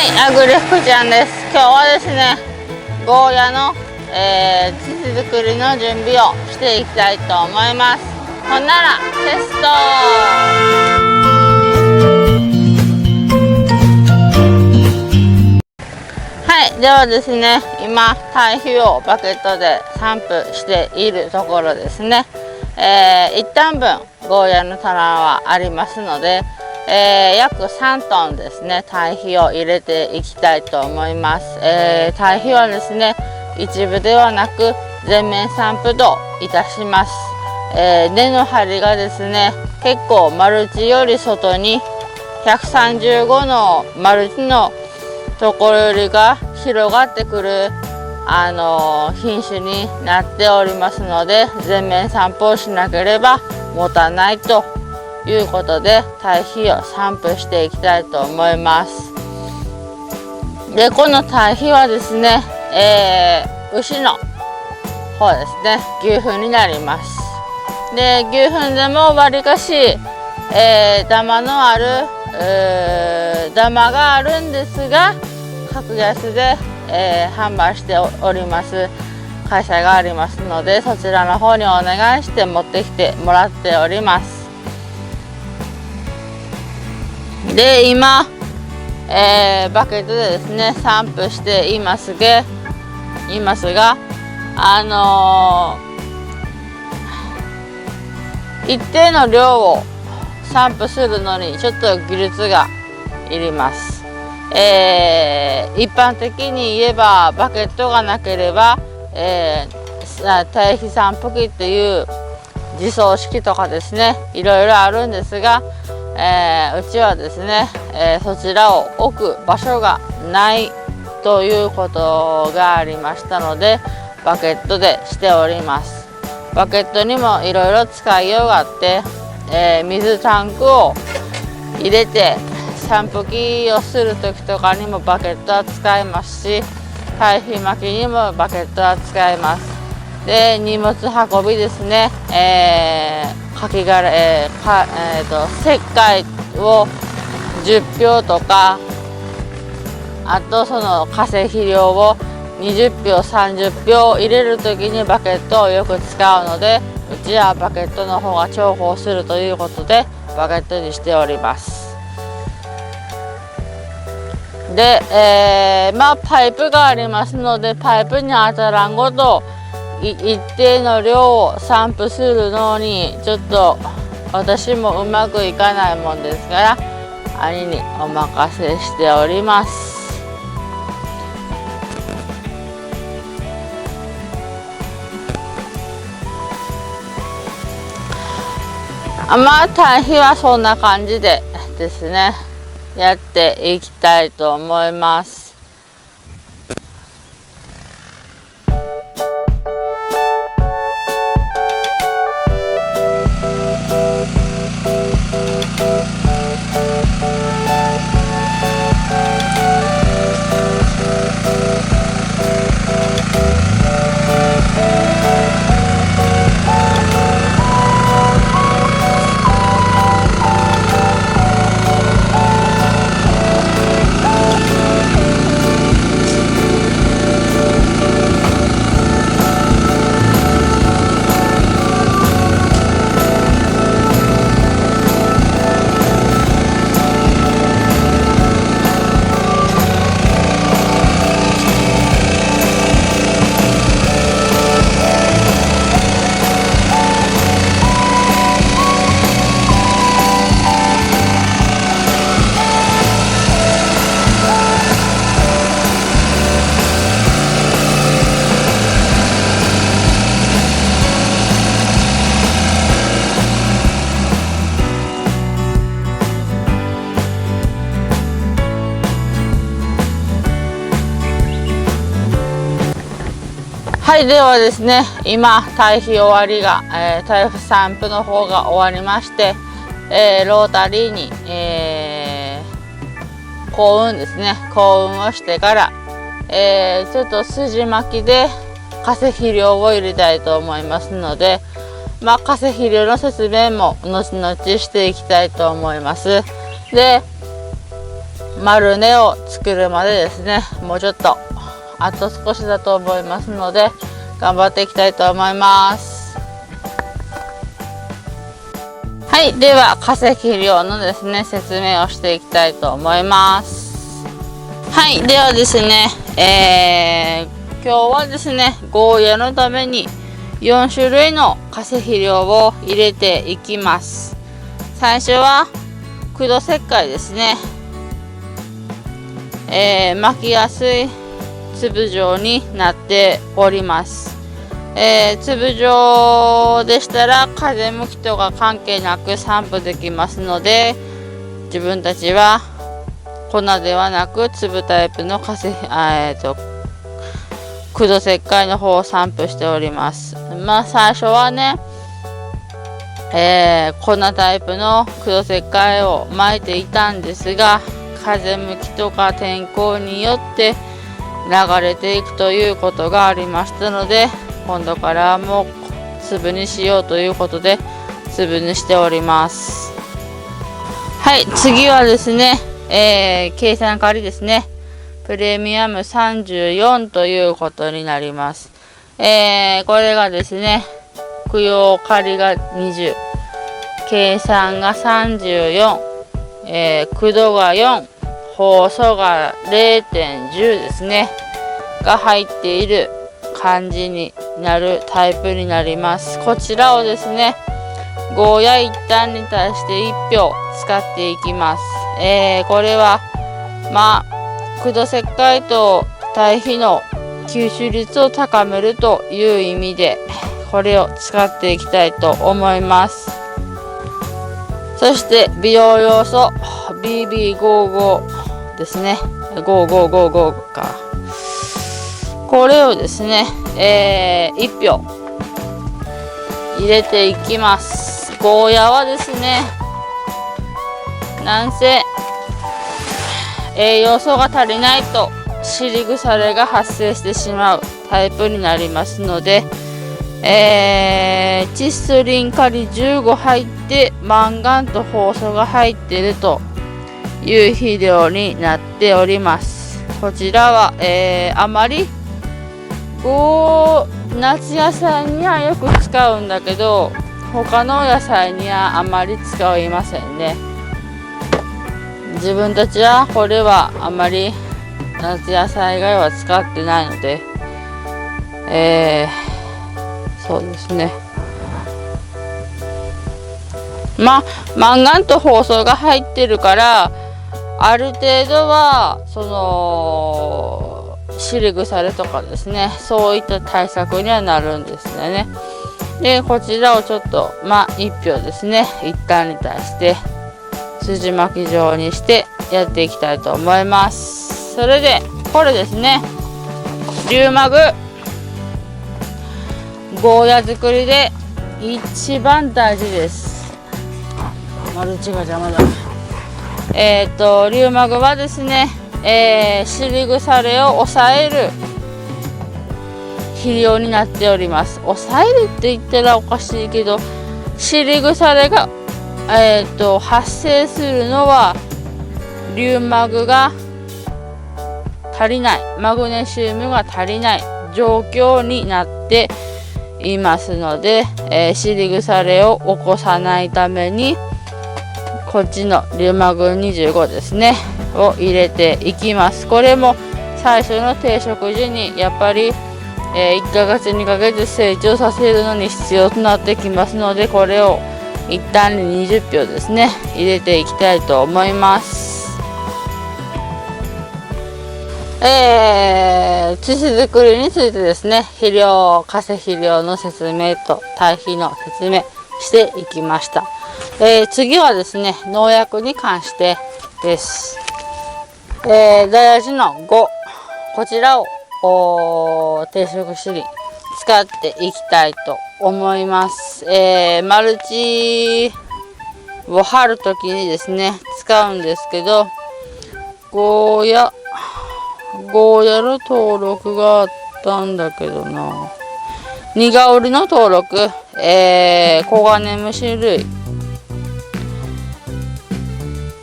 はい、アグリ福ちゃんです。今日はですね、ゴーヤの、土作りの準備をしていきたいと思います。ほんならテスト。はい、ではですね、今堆肥をバケットで散布しているところですね。一旦分ゴーヤの棚はありますので、約3トンですね、堆肥を入れていきたいと思います。堆肥はですね、一部ではなく全面散布といたします。根の張りがですね、結構マルチより外に135のマルチのところよりが広がってくる品種になっておりますので、全面散布をしなければ持たないということで堆肥を散布していきたいと思います。でこの堆肥はですね、牛の方ですね、牛糞になります。で牛糞でもわりかし、ダマのあるダマがあるんですが、格安で、販売しております会社がありますので、そちらの方にお願いして持ってきてもらっております。で今、バケットでですね散布していますが、一定の量を散布するのにちょっと技術がいります。一般的に言えばバケットがなければ、堆肥散布機っていう自走式とかですね、いろいろあるんですが、うちはですね、そちらを置く場所がないということがありましたので、バケットでしております。バケットにもいろいろ使いようがあって、水タンクを入れて散布機をする時とかにもバケットは使えますし、堆肥巻きにもバケットは使えます。で荷物運びですね、石灰を10票とか、あとその化成肥料を20票30票入れる時にバケットをよく使うので、うちはバケットの方が重宝するということでバケットにしております。で、パイプがありますので、パイプに当たらんごと一定の量を散布するのにちょっと私もうまくいかないもんですから、兄にお任せしております。堆肥はそんな感じでですね、やっていきたいと思います。はい、ではですね、今堆肥終わりが、堆肥散布の方が終わりまして、ロータリーに、幸運ですね、幸運をしてから、ちょっと筋巻きで化成肥料を入れたいと思いますので、化成肥料の説明も後々していきたいと思います。で丸根を作るまでですね、もうちょっとあと少しだと思いますので頑張っていきたいと思います。はい、では化石量のですね説明をしていきたいと思います。はい、ではですね、今日はですねゴーヤのために4種類の化石量を入れていきます。最初は苦土石灰ですね。巻きやすい粒状になっております。粒状でしたら風向きとか関係なく散布できますので、自分たちは粉ではなく粒タイプの苦土石灰の方を散布しております。最初はね、粉タイプの苦土石灰を撒いていたんですが、風向きとか天候によって流れていくということがありましたので、今度からも粒にしようということで粒にしております。はい、次はですね、計算仮ですね。プレミアム34ということになります。これがですね、供養仮が20、計算が34、駆動が4、放送が 0.10 ですねが入っている感じになるタイプになります。こちらをですねゴーヤ1単に対して1票使っていきます。これは苦土石灰と堆肥の吸収率を高めるという意味でこれを使っていきたいと思います。そして美容要素 BB55 ですね、5555か、これをですね、1票入れていきます。ゴーヤはですね、なんせ栄養素が足りないと尻腐れが発生してしまうタイプになりますので、窒素リンカリ15入ってマンガンとホウ素が入っているという肥料になっております。こちらは、あまり夏野菜にはよく使うんだけど他の野菜にはあまり使いませんね。自分たちはこれはあまり夏野菜以外は使ってないので、そうですね、マンガンとホウ素が入ってるからある程度はその尻腐れとかですね、そういった対策にはなるんですよね。でこちらをちょっと1票ですね、一旦に対して筋巻き状にしてやっていきたいと思います。それでこれですね、リュウマグゴーヤ作りで一番大事です。マルチが邪魔だ。リュウマグはですね、尻腐れを抑える肥料になっております。抑えるって言ったらおかしいけど、尻腐れが、発生するのはリュウマグが足りない、マグネシウムが足りない状況になっていますので、尻腐れを起こさないためにこっちのリュウマグ25ですねを入れていきます。これも最初の定食時にやっぱり、1ヶ月2ヶ月成長させるのに必要となってきますので、これを一旦に20票ですね入れていきたいと思います。土作りについてですね、肥料、化石肥料の説明と堆肥の説明していきました。次はですね、農薬に関してです。大事の5、こちらを定食紙に使っていきたいと思います。マルチを張るときにですね、使うんですけど、ゴーヤの登録があったんだけどな。ニガウリの登録、コガネムシ類、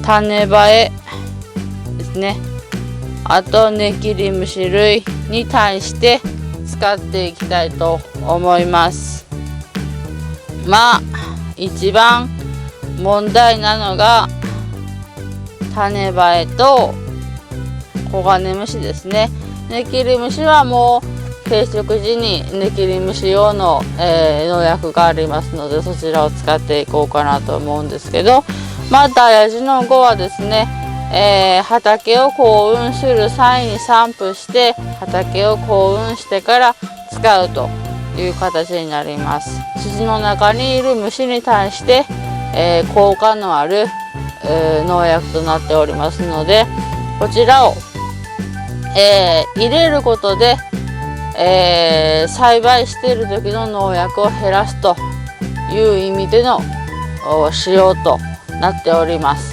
種生え、ですね。あとネキリムシ類に対して使っていきたいと思います。まあ一番問題なのが種バエとコガネムシですね。ネキリムシはもう定食時にネキリムシ用の、農薬がありますので、そちらを使っていこうかなと思うんですけど、またヤジの5はですね、畑を耕運する際に散布して畑を耕運してから使うという形になります。土の中にいる虫に対して、効果のある、農薬となっておりますので、こちらを、入れることで、栽培している時の農薬を減らすという意味での使用となっております。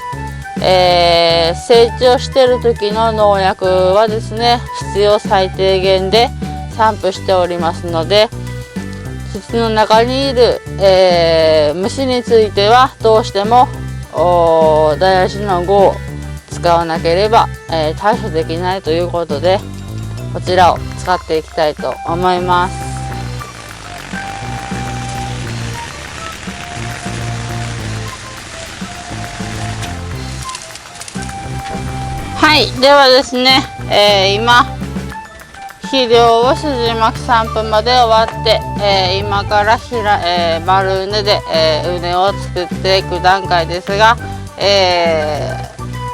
成長している時の農薬はですね、必要最低限で散布しておりますので、土の中にいる、虫についてはどうしてもダイヤシの5を使わなければ、対処できないということで、こちらを使っていきたいと思います。はい、ではですね、今肥料を筋巻き散布まで終わって、今から丸畝で、畝を作っていく段階ですが、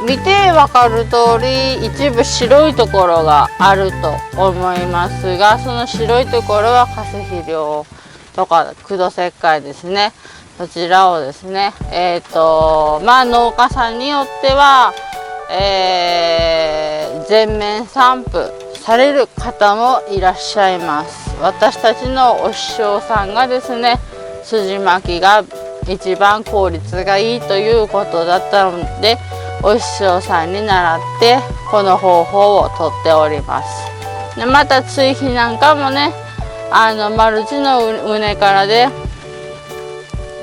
見てわかる通り一部白いところがあると思いますが、その白いところは化成肥料とか苦土石灰ですね。そちらをですね、まあ農家さんによっては、全面散布される方もいらっしゃいます。私たちのお師匠さんがですね、筋巻きが一番効率がいいということだったので、お師匠さんに習ってこの方法をとっております。でまた追肥なんかもね、マルチの畝からで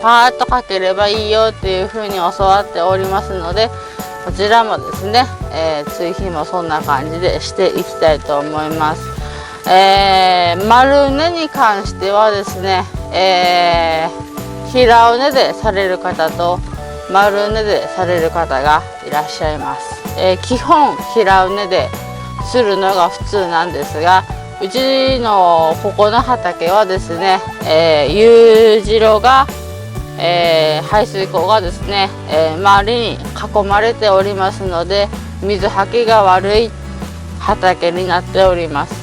パーッとかければいいよっていうふうに教わっておりますので、こちらもですね、追肥もそんな感じでしていきたいと思います。丸畝に関してはですね、平畝でされる方と丸畝でされる方がいらっしゃいます。基本平畝でするのが普通なんですが、うちのここの畑はですね、U字路が、排水溝がですね、周りに囲まれておりますので、水はけが悪い畑になっております。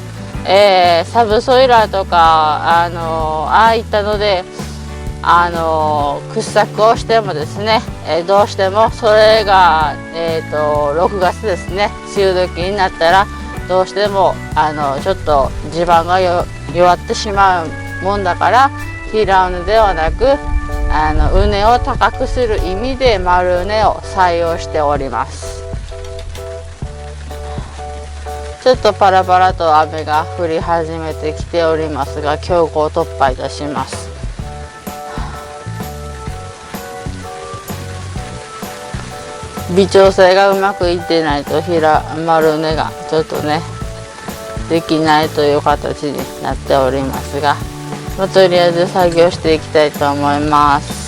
サブソイラーとかああいったので掘削をしてもですね、どうしてもそれが、6月ですね、梅雨時になったらどうしてもちょっと地盤が弱ってしまうもんだから、平畝ではなく畝を高くする意味で丸畝を採用しております。ちょっとパラパラと雨が降り始めてきておりますが、強行突破いたします。微調整がうまくいってないと丸畝がちょっとねできないという形になっておりますが、とりあえず作業していきたいと思います。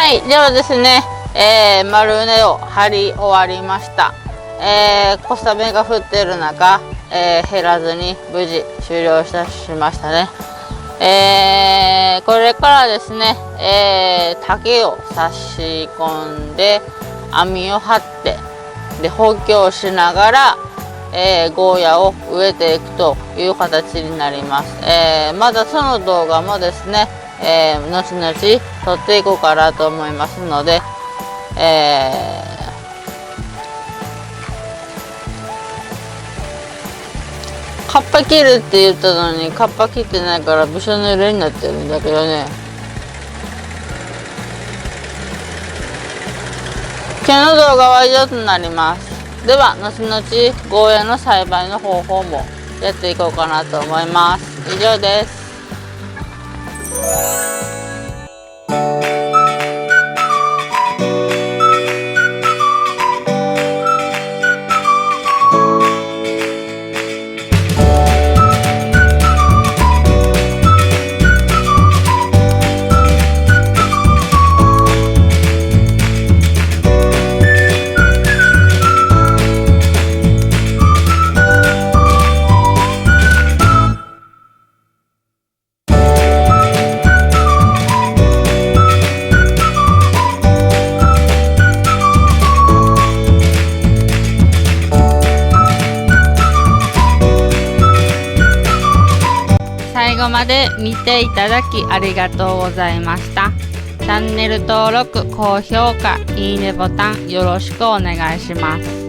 はい、ではですね、丸畝を張り終わりました。小雨が降っている中、減らずに無事終了しましたね。これからですね、竹を差し込んで網を張ってで補強しながら、ゴーヤを植えていくという形になります。まだその動画もですね、後々撮っていこうかなと思いますので、カッパ切るって言ったのにカッパ切ってないからびしょ濡れになってるんだけどね。今日の動画は以上となります。では後々ゴーヤの栽培の方法もやっていこうかなと思います。以上です。最後まで見ていただきありがとうございました。チャンネル登録、高評価、いいねボタンよろしくお願いします。